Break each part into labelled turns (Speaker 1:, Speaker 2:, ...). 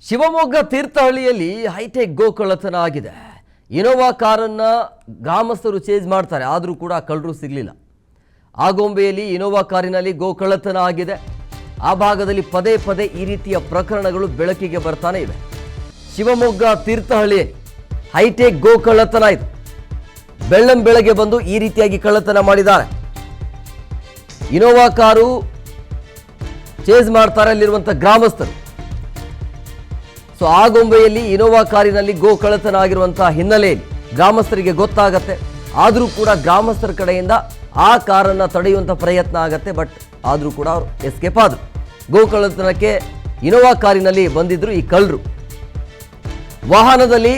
Speaker 1: Shivamogga ತೀರ್ಥಹಳ್ಳಿಯಲ್ಲಿ high tech ಗೋ ಕಳ್ಳತನ ಆಗಿದೆ. Innova ಕಾರನ್ನು ಗ್ರಾಮಸ್ಥರು ಚೇಂಜ್ ಮಾಡ್ತಾರೆ, ಆದರೂ ಕೂಡ ಕಳ್ಳರು ಸಿಗಲಿಲ್ಲ. ಆಗೊಂಬೆಯಲ್ಲಿ ಇನೋವಾ ಕಾರಿನಲ್ಲಿ ಗೋ ಕಳ್ಳತನ ಆಗಿದೆ. ಆ ಭಾಗದಲ್ಲಿ ಪದೇ ಪದೇ ಈ ರೀತಿಯ ಪ್ರಕರಣಗಳು ಬೆಳಕಿಗೆ ಬರ್ತಾನೆ ಇವೆ. ಶಿವಮೊಗ್ಗ ತೀರ್ಥಹಳ್ಳಿಯಲ್ಲಿ ಹೈಟೆಕ್ ಗೋ ಕಳ್ಳತನ ಇದೆ. ಬೆಳ್ಳಂಬೆಳಗ್ಗೆ ಬಂದು ಈ ರೀತಿಯಾಗಿ ಕಳ್ಳತನ ಮಾಡಿದ್ದಾರೆ. ಇನೋವಾ ಕಾರು ಚೇಂಜ್ ಮಾಡ್ತಾರೆ ಅಲ್ಲಿರುವಂಥ ಗ್ರಾಮಸ್ಥರು. ಸೊ ಆಗೊಂಬೆಯಲ್ಲಿ ಇನೋವಾ ಕಾರಿನಲ್ಲಿ ಗೋ ಕಳ್ಳತನ ಆಗಿರುವಂತಹ ಹಿನ್ನೆಲೆಯಲ್ಲಿ ಗ್ರಾಮಸ್ಥರಿಗೆ ಗೊತ್ತಾಗತ್ತೆ. ಆದರೂ ಕೂಡ ಗ್ರಾಮಸ್ಥರ ಕಡೆಯಿಂದ ಆ ಕಾರನ್ನು ತಡೆಯುವಂಥ ಪ್ರಯತ್ನ ಆಗತ್ತೆ. ಬಟ್ ಆದರೂ ಕೂಡ ಅವರು ಎಸ್ಕೇಪ್ ಆದರು. ಗೋ ಕಳ್ಳತನಕ್ಕೆ ಇನೋವಾ ಕಾರಿನಲ್ಲಿ ಬಂದಿದ್ರು ಈ ಕಳ್ಳರು. ವಾಹನದಲ್ಲಿ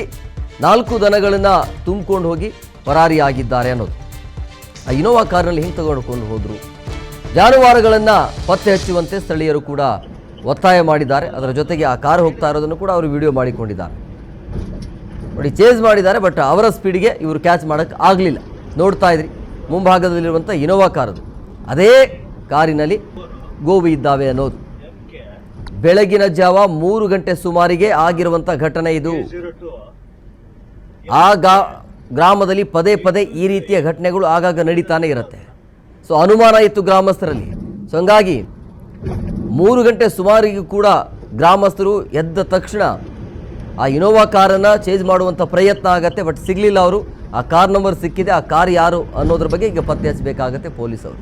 Speaker 1: 4 ದನಗಳನ್ನು ತುಂಬಿಕೊಂಡು ಹೋಗಿ ಪರಾರಿಯಾಗಿದ್ದಾರೆ ಅನ್ನೋದು. ಆ ಇನೋವಾ ಕಾರಿನಲ್ಲಿ ಹಿಂಗೆ ತಗೊಂಡ್ಕೊಂಡು ಹೋದರು. ಜಾನುವಾರುಗಳನ್ನು ಪತ್ತೆ ಹಚ್ಚುವಂತೆ ಸ್ಥಳೀಯರು ಕೂಡ ಒತ್ತಾಯ ಮಾಡಿದ್ದಾರೆ. ಅದರ ಜೊತೆಗೆ ಆ ಕಾರು ಹೋಗ್ತಾ ಇರೋದನ್ನು ಕೂಡ ಅವರು ವಿಡಿಯೋ ಮಾಡಿಕೊಂಡಿದ್ದಾರೆ. ನೋಡಿ, ಚೇಂಜ್ ಮಾಡಿದ್ದಾರೆ, ಬಟ್ ಅವರ ಸ್ಪೀಡ್ಗೆ ಇವರು ಕ್ಯಾಚ್ ಮಾಡೋಕ್ಕೆ ಆಗಲಿಲ್ಲ. ನೋಡ್ತಾ ಇದ್ರಿ ಮುಂಭಾಗದಲ್ಲಿರುವಂಥ ಇನೋವಾ ಕಾರದು. ಅದೇ ಕಾರಿನಲ್ಲಿ ಗೋವು ಇದ್ದಾವೆ ಅನ್ನೋದು. ಬೆಳಗಿನ ಜಾವ 3 ಗಂಟೆ ಸುಮಾರಿಗೆ ಆಗಿರುವಂಥ ಘಟನೆ ಇದು. ಆ ಗ್ರಾಮದಲ್ಲಿ ಪದೇ ಪದೇ ಈ ರೀತಿಯ ಘಟನೆಗಳು ಆಗಾಗ ನಡೀತಾನೆ ಇರುತ್ತೆ. ಸೊ ಅನುಮಾನ ಇತ್ತು ಗ್ರಾಮಸ್ಥರಲ್ಲಿ. ಸೊ ಹಂಗಾಗಿ 3 ಗಂಟೆ ಸುಮಾರಿಗೂ ಕೂಡ ಗ್ರಾಮಸ್ಥರು ಎದ್ದ ತಕ್ಷಣ ಆ ಇನೋವಾ ಕಾರನ್ನು ಚೇಂಜ್ ಮಾಡುವಂಥ ಪ್ರಯತ್ನ ಆಗತ್ತೆ. ಬಟ್ ಸಿಗಲಿಲ್ಲ ಅವರು. ಆ ಕಾರ್ ನಂಬರ್ ಸಿಕ್ಕಿದೆ, ಆ ಕಾರ್ ಯಾರು ಅನ್ನೋದ್ರ ಬಗ್ಗೆ ಈಗ ಪತ್ತೆ ಹಚ್ಚಬೇಕಾಗತ್ತೆ ಪೊಲೀಸರು.